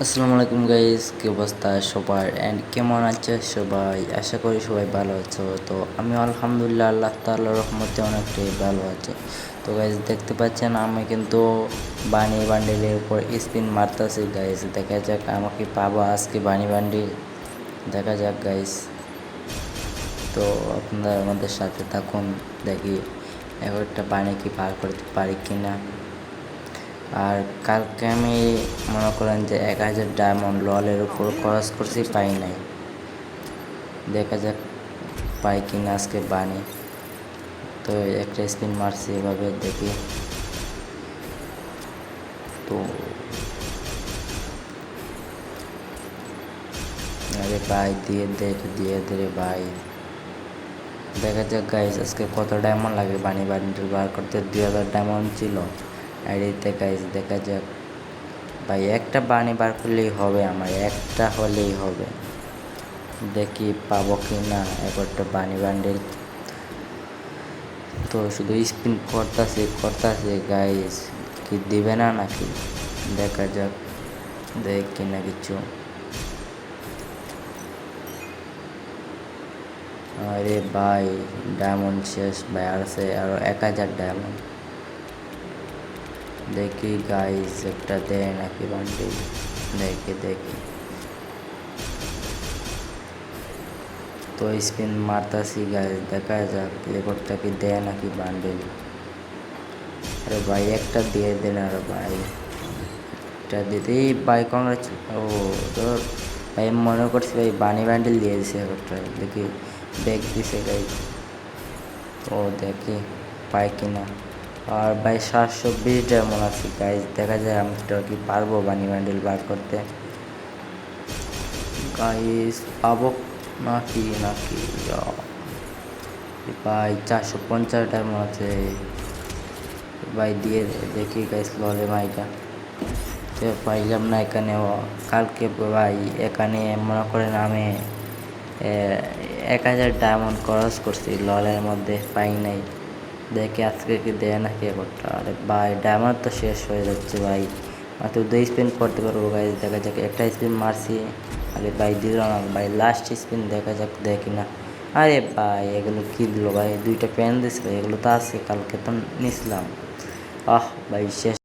আসসালামু আলাইকুম গাইস, কি অবস্থা সবার অ্যান্ড কেমন আছে সবাই? আশা করি সবাই ভালো আছো। তো আমি আলহামদুলিল্লাহ আল্লাহ তাআলার রহমতে অনেকটাই ভালো আছে। তো গাইস দেখতে পাচ্ছেন আমি কিন্তু বানি বান্ডিলের উপর স্পিন মারতেছি গাইস। দেখা যাক আমাকে পাবো আজকে বানি বান্ডিল, দেখা যাক গাইস। তো আপনারা আমাদের সাথে থাকুন, দেখি একটা বানি কি পার করতে পারি কিনা। আর কালকে আমি মনে করেন যে 1000 ডায়মন্ড ললের উপর খরচ করছি, পাই নাই। দেখা যাক পাই কিনা আজকে বানি। তো একটা স্পিন মারছি এভাবে, দেখি। তো আরে ভাই দিয়ে দে রে ভাই। দেখা যাক গাইস আজকে কত ডায়মন্ড লাগে বানি বান্ডিল বার করতে। 2000 ডায়মন্ড ছিল আইডিতে গাইস। দেখা যাক ভাই, একটা বানি বার করলেই হবে, আমার একটা হলেই হবে। দেখি পাবো কি না একটা বানি বান্ডিল। তো শুধু স্পিন করতেছে গাইস, কি দিবে না নাকি দেখা যাক, দেখ কিনা কিছু। আরে ভাই ডায়মন্ড শেষ ভাই, আছে আরো 1000 ডায়মন্ড। দেখি গাইস একটা দেয় নাকি বান্ডিল, দেখি। তো স্পিন মারতাছি গাইস, দেখা যাক রেকর্ডটা কি দেয় নাকি বান্ডিল। আরে ভাই একটা দিয়ে দেন, আরে ভাই একটা দিতে ভাই কংগ্রেস। ও তোর ভাই মনে করছি ভাই বানি বান্ডিল দিয়ে দিছে একটা, দেখি ব্যাগ দিছে গাইস। ও দেখি পাই কিনা। আর ভাই 720 ডায়মন্ড আছে গাইস, দেখা যায় আমি তো কি পারবো বানি বান্ডিল বার করতে গাইস। পাবো নাকি ভাই 450 ডায়মন্ড আছে ভাই, দিয়ে দেখি গাইস ললে মাইকা। তো পাইলাম না এখানে। কালকে ভাই এখানে মনে করেন আমি 1000 ডায়মন্ড খরচ করছি ললের মধ্যে, পাই নাই। দেখি আজকে কি দেয় নাকি একটা। আরে ভাই ডায়মন্ড তো শেষ হয়ে যাচ্ছে ভাই, মাত্র 2 স্পিন করতে পারবো গাইস। দেখা যাক একটা স্পিন মারছি, আরে ভাই দিল না ভাই। লাস্ট স্পিন দেখা যাক দেখি না। আরে ভাই এগুলো কি দিল ভাই, 2টা পেন দিছে ভাই, এগুলো তো আছে কালকে তো নিছিলাম। ভাই শেষ।